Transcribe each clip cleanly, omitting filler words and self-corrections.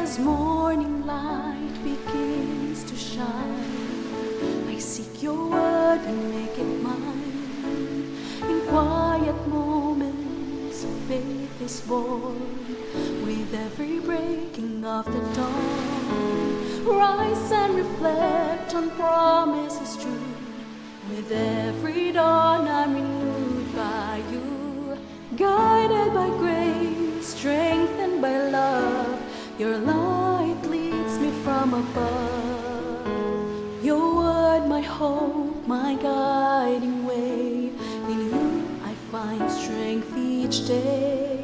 As morning light begins to shine, I seek your word and make it mine. In quiet moments, faith is born. With every breaking of the dawn, rise and reflect on promises true. With every dawn, I'm renewed by you. Guided by grace, strengthened by love, your light leads me from above. Your word, my hope, my guiding way. In you I find strength each day.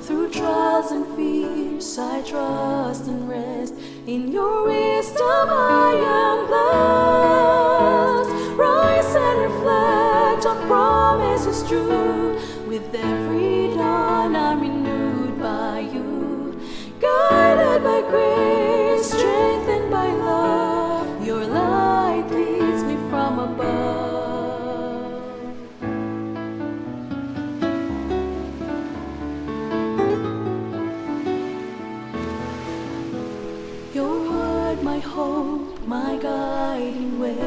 Through trials and fears I trust and rest. In your wisdom I am blessed. Rise and reflect on promises true. With every dawn I'm renewed by you. Guided by grace, strengthened by love, your light leads me from above. Your word, my hope, my guiding way.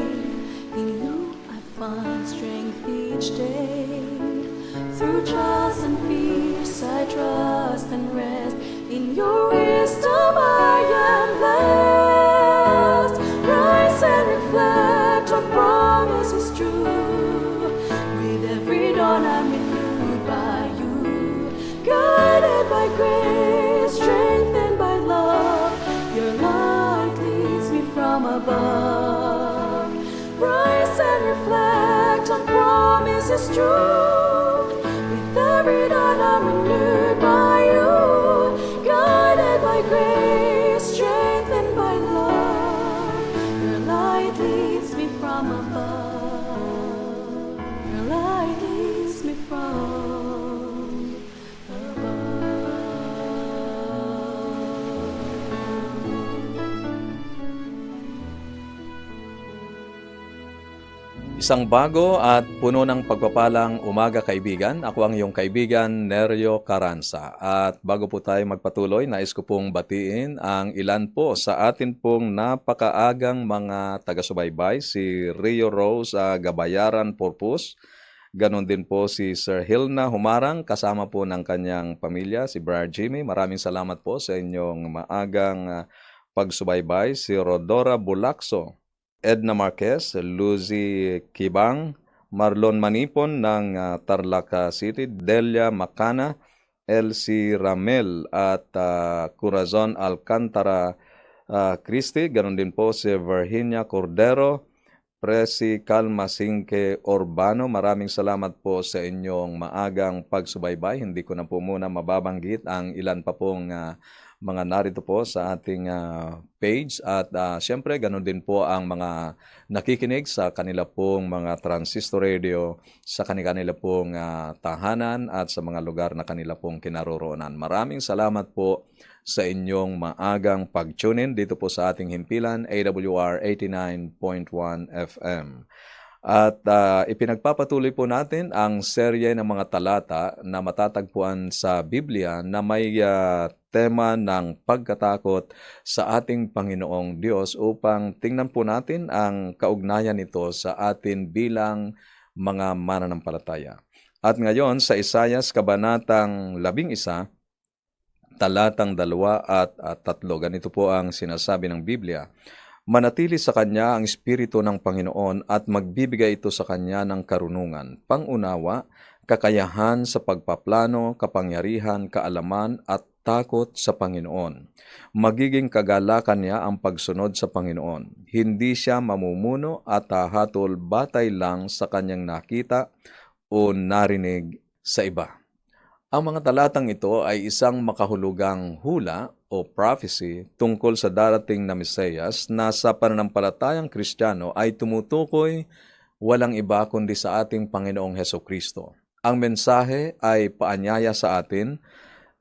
In you I find strength each day. Through trials and fears I trust and rest. In your wisdom I am blessed. Rise and reflect on promises true. With every dawn I'm renewed by you. Guided by grace, strengthened by love, your light leads me from above. Rise and reflect on promises true. With every dawn I'm renewed by you. Guided by grace, strengthened by love, your light leads me from above. Your light leads me from above. Isang bago at puno ng pagpapalang umaga kaibigan. Ako ang iyong kaibigan, Nerio Caranza. At bago po tayo magpatuloy, nais ko pong batiin ang ilan po sa atin pong napakaagang mga taga-subaybay. Si Rio Rose Gabayaran Purpus. Ganon din po si Sir Hilna Humarang, kasama po ng kanyang pamilya, si Brother Jimmy. Maraming salamat po sa inyong maagang pagsubaybay. Si Rodora Bulacso, Edna Marquez, Lucy Kibang, Marlon Manipon ng Tarlac City, Delia Macana, Elsie Ramel at Corazon Alcantara Christie. Ganon din po si Virginia Cordero, Presi Calma Singke Urbano. Maraming salamat po sa inyong maagang pagsubaybay. Hindi ko na po muna mababanggit ang ilan pa pong mga narito po sa ating page. At syempre, ganun din po ang mga nakikinig sa kanila pong mga transistor radio, sa kanila pong tahanan at sa mga lugar na kanila pong kinaroroonan. Maraming salamat po sa inyong maagang pag-tune in dito po sa ating himpilan, AWR 89.1 FM. At ipinagpapatuloy po natin ang serye ng mga talata na matatagpuan sa Biblia na may tema ng pagkatakot sa ating Panginoong Diyos upang tingnan po natin ang kaugnayan nito sa atin bilang mga mananampalataya. At ngayon sa Isaias Kabanatang 11, talatang 2 at 3, ganito po ang sinasabi ng Biblia. Manatili sa kanya ang Espiritu ng Panginoon at magbibigay ito sa kanya ng karunungan, pangunawa, kakayahan sa pagpaplano, kapangyarihan, kaalaman at takot sa Panginoon. Magiging kagalakan niya ang pagsunod sa Panginoon. Hindi siya mamumuno at hahatol batay lang sa kanyang nakita o narinig sa iba. Ang mga talatang ito ay isang makahulugang hula o prophecy tungkol sa darating na Mesiyas na sa pananampalatayang Kristiyano ay tumutukoy walang iba kundi sa ating Panginoong Hesukristo. Ang mensahe ay paanyaya sa atin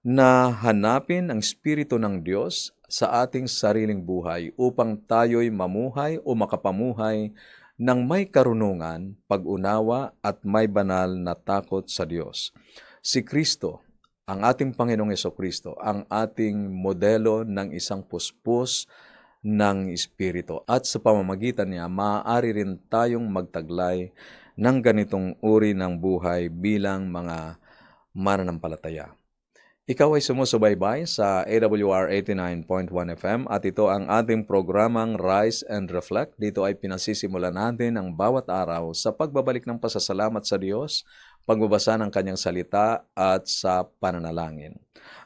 na hanapin ang Espiritu ng Diyos sa ating sariling buhay upang tayo'y mamuhay o makapamuhay ng may karunungan, pag-unawa at may banal na takot sa Diyos. Si Kristo ang ating Panginoong Jesucristo, ang ating modelo ng isang puspos ng Espiritu. At sa pamamagitan niya, maaari rin tayong magtaglay ng ganitong uri ng buhay bilang mga mananampalataya. Ikaw ay sumusubaybay sa AWR 89.1 FM at ito ang ating programang Rise and Reflect. Dito ay pinasisimulan natin ang bawat araw sa pagbabalik ng pasasalamat sa Diyos, pagbabasa ng Kanyang salita at sa pananalangin.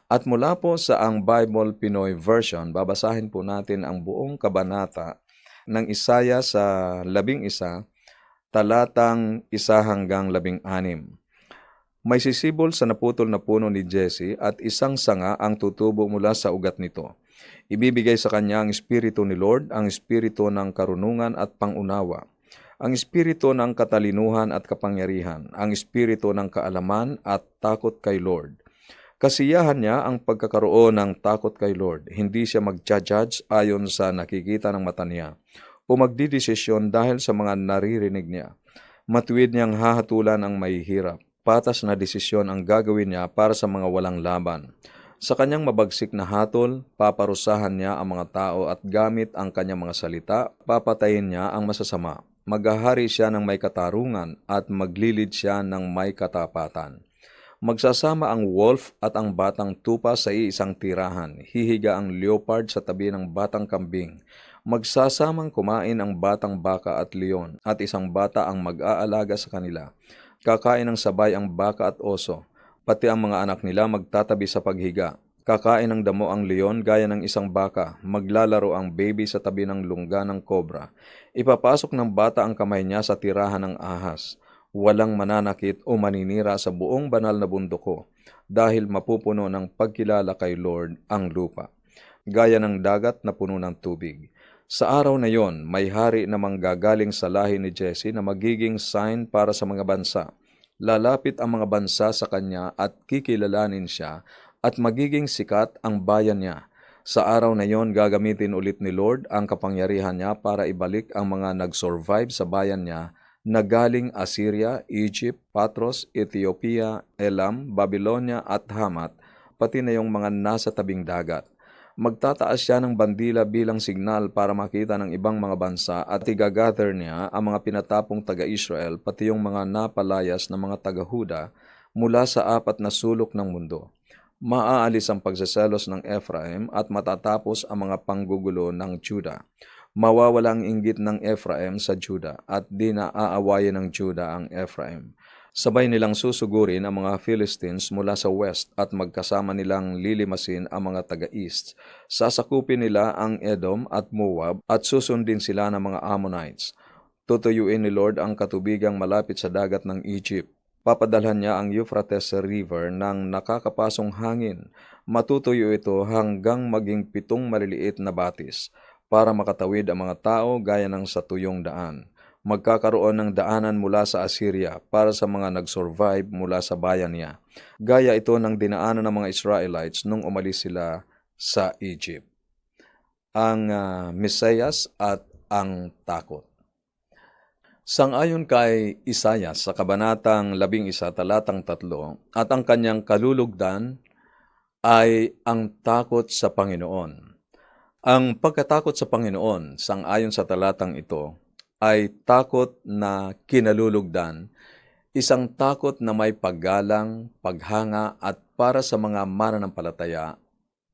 At mula po sa ang Bible Pinoy Version, babasahin po natin ang buong kabanata ng Isaya sa 11, talatang 1 hanggang 16. May sisibol sa naputol na puno ni Jesse at isang sanga ang tutubo mula sa ugat nito. Ibibigay sa kanya ang Espiritu ni Lord, ang Espiritu ng karunungan at pangunawa, ang Espiritu ng katalinuhan at kapangyarihan, ang Espiritu ng kaalaman at takot kay Lord. Kasiyahan niya ang pagkakaroon ng takot kay Lord. Hindi siya mag-judge ayon sa nakikita ng mata niya o magdidesisyon dahil sa mga naririnig niya. Matuwid niyang hahatulan ang mahihirap. Patas na desisyon ang gagawin niya para sa mga walang laban. Sa kanyang mabagsik na hatol, paparusahan niya ang mga tao at gamit ang kanyang mga salita, papatayin niya ang masasama. Maghahari siya ng may katarungan at maglilid siya ng may katapatan. Magsasama ang wolf at ang batang tupa sa iisang tirahan. Hihiga ang leopard sa tabi ng batang kambing. Magsasamang kumain ang batang baka at leon at isang bata ang mag-aalaga sa kanila. Kakain ng sabay ang baka at oso, pati ang mga anak nila magtatabi sa paghiga. Kakain ng damo ang leon gaya ng isang baka, maglalaro ang baby sa tabi ng lungga ng kobra. Ipapasok ng bata ang kamay niya sa tirahan ng ahas. Walang mananakit o maninira sa buong banal na bundok ko, dahil mapupuno ng pagkilala kay Lord ang lupa, gaya ng dagat na puno ng tubig. Sa araw na yon, may hari na manggagaling sa lahi ni Jesse na magiging sign para sa mga bansa. Lalapit ang mga bansa sa kanya at kikilalanin siya at magiging sikat ang bayan niya. Sa araw na yon, gagamitin ulit ni Lord ang kapangyarihan niya para ibalik ang mga nag-survive sa bayan niya na galing Assyria, Egypt, Patros, Ethiopia, Elam, Babylonia at Hamat, pati na yung mga nasa tabing dagat. Magtataas siya ng bandila bilang signal para makita ng ibang mga bansa at igagather niya ang mga pinatapong taga-Israel pati yung mga napalayas na mga taga-Huda mula sa 4 na sulok ng mundo. Maaalis ang pagsaselos ng Ephraim at matatapos ang mga panggugulo ng Juda. Mawawala ang inggit ng Ephraim sa Juda at di na aawayan ng Juda ang Ephraim. Sabay nilang susugurin ang mga Philistines mula sa west at magkasama nilang lilimasin ang mga taga-east. Sasakupin nila ang Edom at Moab at susundin sila ng mga Ammonites. Tutuyuin ni Lord ang katubigang malapit sa dagat ng Egypt. Papadalhan niya ang Euphrates River ng nakakapasong hangin. Matutuyo ito hanggang maging 7 maliliit na batis para makatawid ang mga tao gaya ng sa tuyong daan. Magkakaroon ng daanan mula sa Assyria para sa mga nag-survive mula sa bayan niya. Gaya ito ng dinaanan ng mga Israelites nung umalis sila sa Egypt. Ang Mesiyas at ang takot. Sangayon kay Isaya sa kabanatang 11, talatang 3, at ang kanyang kalulugdan ay ang takot sa Panginoon. Ang pagkatakot sa Panginoon, sangayon sa talatang ito, ay takot na kinalulugdan, isang takot na may paggalang, paghanga at para sa mga mananampalataya,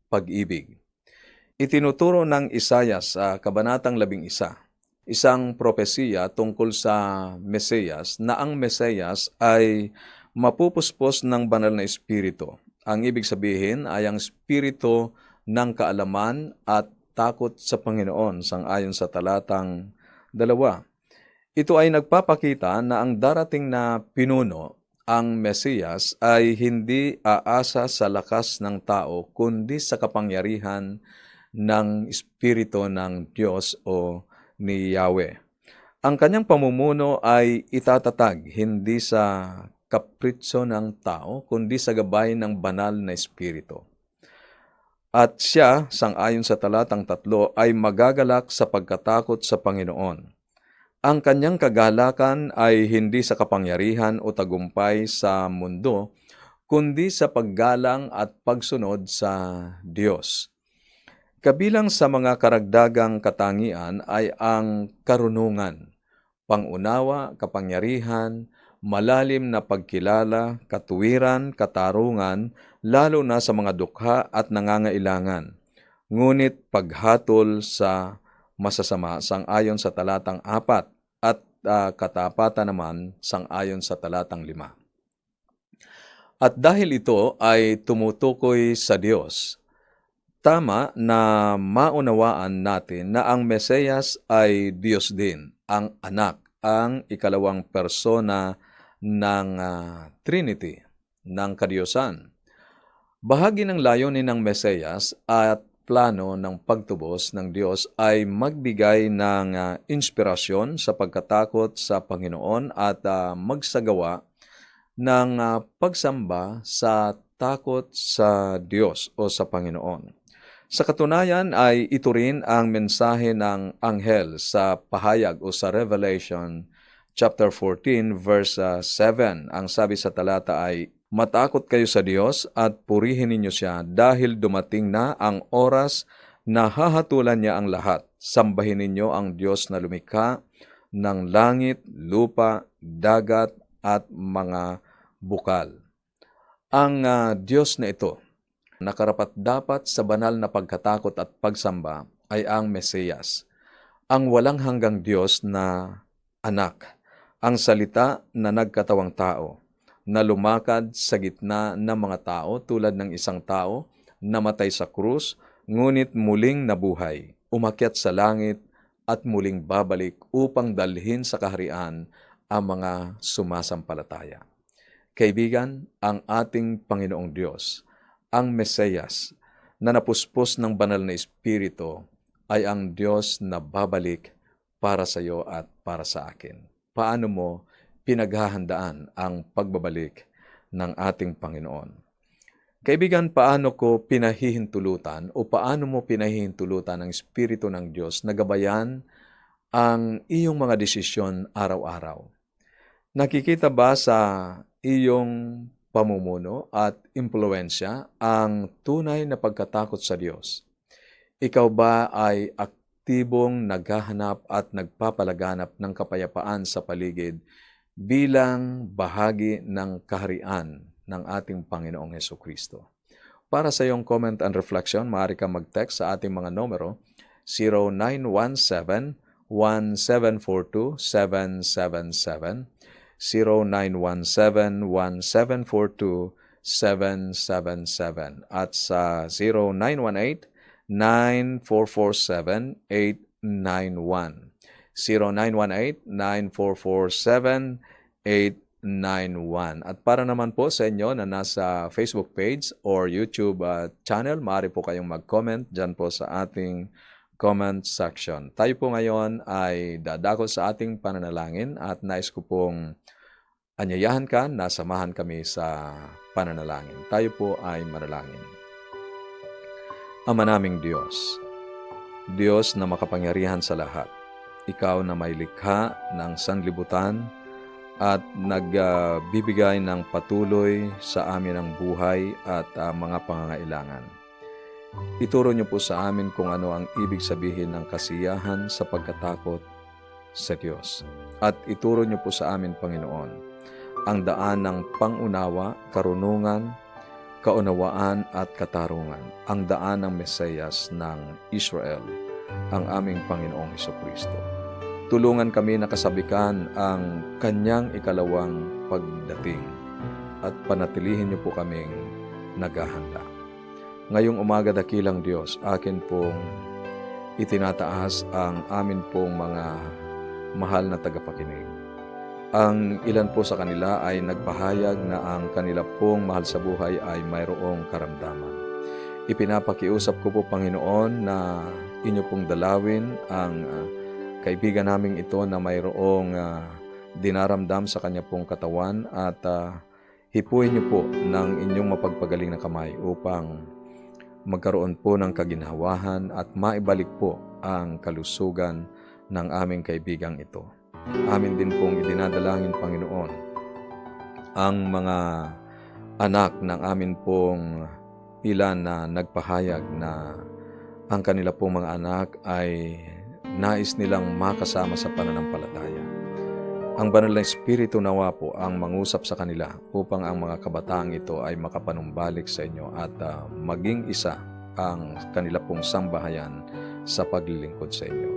pag-ibig. Itinuturo ng Isaya sa kabanatang 11, isang propesiya tungkol sa Mesiyas na ang Mesiyas ay mapupuspos ng banal na espiritu. Ang ibig sabihin ay ang espiritu ng kaalaman at takot sa Panginoon, sangayon sa talatang 2. Ito ay nagpapakita na ang darating na pinuno, ang Mesiyas, ay hindi aasa sa lakas ng tao kundi sa kapangyarihan ng Espiritu ng Diyos o ni Yahweh. Ang kanyang pamumuno ay itatatag hindi sa kapritso ng tao kundi sa gabay ng banal na Espiritu. At siya, sangayon sa talatang 3, ay magagalak sa pagkatakot sa Panginoon. Ang kanyang kagalakan ay hindi sa kapangyarihan o tagumpay sa mundo, kundi sa paggalang at pagsunod sa Diyos. Kabilang sa mga karagdagang katangian ay ang karunungan, pangunawa, kapangyarihan, malalim na pagkilala, katuwiran, katarungan, lalo na sa mga dukha at nangangailangan. Ngunit paghatol sa masasama sang-ayon sa talatang 4 at katapatan naman sang-ayon sa talatang 5. At dahil ito ay tumutukoy sa Diyos, tama na maunawaan natin na ang Mesiyas ay Diyos din, ang anak, ang ikalawang persona ng Trinity, ng Kadiyusan. Bahagi ng layunin ng Mesiyas at plano ng pagtubos ng Diyos ay magbigay ng inspirasyon sa pagkatakot sa Panginoon at magsagawa ng pagsamba sa takot sa Diyos o sa Panginoon. Sa katunayan ay ito rin ang mensahe ng anghel sa pahayag o sa Revelation chapter 14 verse 7. Ang sabi sa talata ay, "Matakot kayo sa Diyos at purihin ninyo siya dahil dumating na ang oras na hahatulan niya ang lahat. Sambahin ninyo ang Diyos na lumikha ng langit, lupa, dagat at mga bukal." Ang Diyos na ito, nakarapat-dapat sa banal na pagkatakot at pagsamba ay ang Mesiyas, ang walang hanggang Diyos na anak, ang salita na nagkatawang tao, na lumakad sa gitna ng mga tao tulad ng isang tao, namatay sa krus, ngunit muling nabuhay, umakyat sa langit at muling babalik upang dalhin sa kaharian ang mga sumasampalataya. Kaibigan, ang ating Panginoong Diyos, ang Mesiyas, na napuspos ng banal na Espiritu, ay ang Diyos na babalik para sa iyo at para sa akin. Paano mo pinaghahandaan ang pagbabalik ng ating Panginoon? Kaibigan, paano ko pinahihintulutan o paano mo pinahihintulutan ang Espiritu ng Diyos na gabayan ang iyong mga desisyon araw-araw? Nakikita ba sa iyong pamumuno at impluensya ang tunay na pagkatakot sa Diyos? Ikaw ba ay aktibong naghahanap at nagpapalaganap ng kapayapaan sa paligid bilang bahagi ng kaharian ng ating Panginoong Hesukristo? Para sa iyong comment and reflection, maaari kang mag-text sa ating mga numero 0917-1742-777, 0917-1742-777, at sa 0918-9447-891. 0918-9447-891. At para naman po sa inyo na nasa Facebook page or YouTube channel, maaari po kayong mag-comment dyan po sa ating comment section. Tayo po ngayon ay dadako sa ating pananalangin at nais ko pong anyayahan ka na samahan kami sa pananalangin. Tayo po ay manalangin. Ama naming Diyos, Diyos na makapangyarihan sa lahat, Ikaw na may likha ng sanlibutan at nagbibigay ng patuloy sa amin ang buhay at mga pangangailangan. Ituro niyo po sa amin kung ano ang ibig sabihin ng kasiyahan sa pagkatakot sa Diyos. At ituro niyo po sa amin, Panginoon, ang daan ng pangunawa, karunungan, kaunawaan at katarungan, ang daan ng Mesiyas ng Israel, ang aming Panginoong Hesukristo. Tulungan kami na kasabikan ang Kanyang ikalawang pagdating at panatilihin niyo po kaming naghahanda. Ngayong umaga, dakilang Diyos, akin pong itinataas ang amin pong mga mahal na tagapakinig. Ang ilan po sa kanila ay nagpahayag na ang kanila pong mahal sa buhay ay mayroong karamdaman. Ipinapakiusap ko po, Panginoon, na inyo pong dalawin ang kaibigan naming ito na mayroong dinaramdam sa kanya pong katawan at hipuin niyo po ng inyong mapagpagaling na kamay upang magkaroon po ng kaginhawahan at maibalik po ang kalusugan ng aming kaibigang ito. Amin din pong idinadalangin, Panginoon, ang mga anak ng amin pong ilan na nagpahayag na ang kanila pong mga anak ay nais nilang makasama sa pananampalataya. Ang banal na Espiritu nawa po ang mangusap sa kanila upang ang mga kabataang ito ay makapanumbalik sa inyo at maging isa ang kanila pong sambahayan sa paglilingkod sa inyo.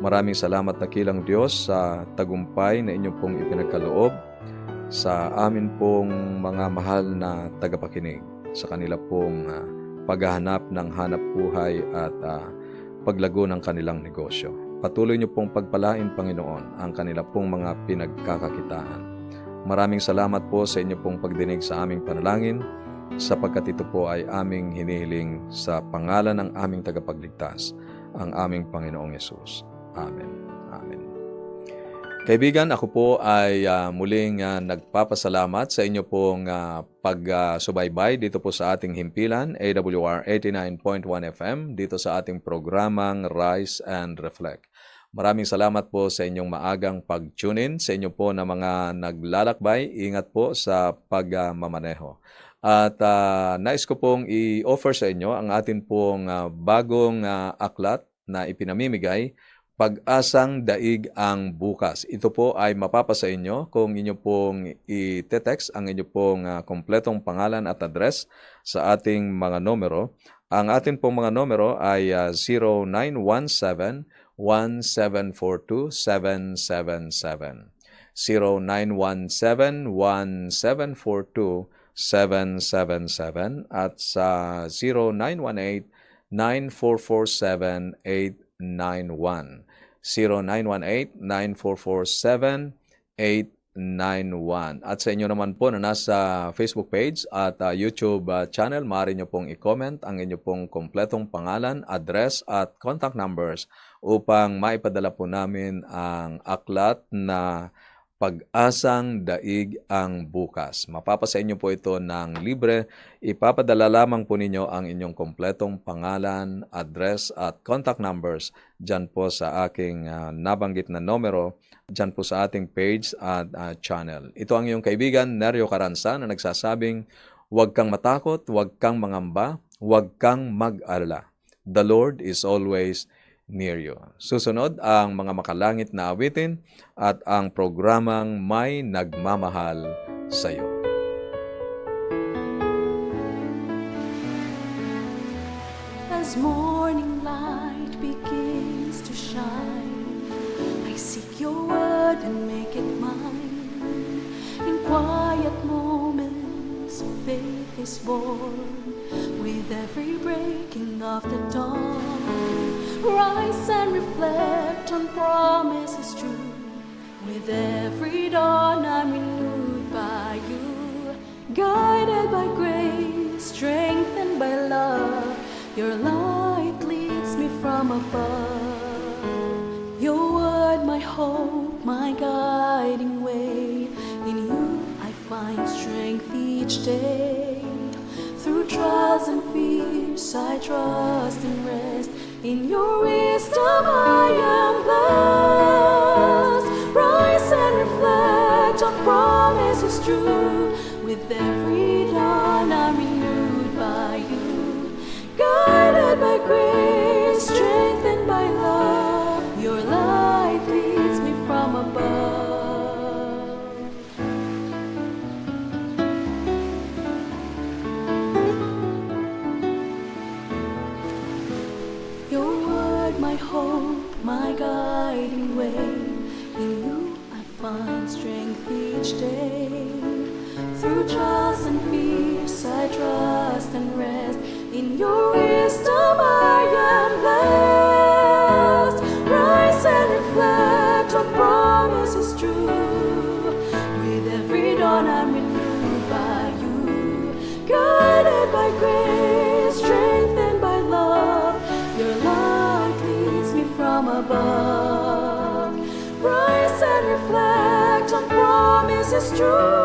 Maraming salamat dakilang Diyos sa tagumpay na inyong pong ipinagkaloob sa amin pong mga mahal na tagapakinig sa kanila pong paghahanap ng hanap buhay at paglago ng kanilang negosyo. Patuloy niyo pong pagpalain, Panginoon, ang kanila pong mga pinagkakakitaan. Maraming salamat po sa inyo pong pagdinig sa aming panalangin, sapagkat ito po ay aming hinihiling sa pangalan ng aming tagapagligtas, ang aming Panginoong Yesus. Amen. Amen. Kaibigan, ako po ay muling nagpapasalamat sa inyo pong pagsubaybay dito po sa ating himpilan, AWR 89.1 FM, dito sa ating programang Rise and Reflect. Maraming salamat po sa inyong maagang pag-tune in, sa inyo po na mga naglalakbay. Ingat po sa pagmamaneho. At nais ko pong i-offer sa inyo ang atin pong bagong aklat na ipinamimigay, Pag-asang Daig ang Bukas. Ito po ay mapapasa inyo kung inyo pong i-text ang inyo pong kompletong pangalan at address sa ating mga numero. Ang ating pong mga numero ay 0917-1742-777. 0917-1742-777 at sa 0918-944-7891. 0918-944-7891. At sa inyo naman po na nasa Facebook page at YouTube channel, maaari nyo pong i-comment ang inyo pong kompletong pangalan, address at contact numbers upang maipadala po namin ang aklat na Pag-asang Daig ang Bukas. Mapapasa inyo po ito ng libre. Ipapadala lamang po ninyo ang inyong kompletong pangalan, address at contact numbers dyan po sa aking nabanggit na numero, dyan po sa ating page at channel. Ito ang iyong kaibigan, Neryo Caranza, na nagsasabing, huwag kang matakot, huwag kang mangamba, huwag kang mag-alala. The Lord is always near you. Susunod ang mga makalangit na awitin at ang programang May Nagmamahal sa iyo. As morning light begins to shine, I seek your word and make it mine. In quiet moments, faith is born with every breaking of the dawn. Rise and reflect on promises true. With every dawn I'm renewed by you. Guided by grace, strengthened by love, your light leads me from above. Your word, my hope, my guiding way. In you I find strength each day. Through trials and fears I trust and rest. In your wisdom I am blessed. Rise and reflect on promises true. With every dawn I'm renewed by you. Guided by grace, strengthened by love, your light leads me from above. My hope, my guiding way. In you I find strength each day. Through trials and fears I trust and rest. In your wisdom I am blessed. Rise and reflect on promises true. With every dawn I'm renewed by you. Guided by grace, strengthened by love, your light leads me from above. Rise and reflect on promises true.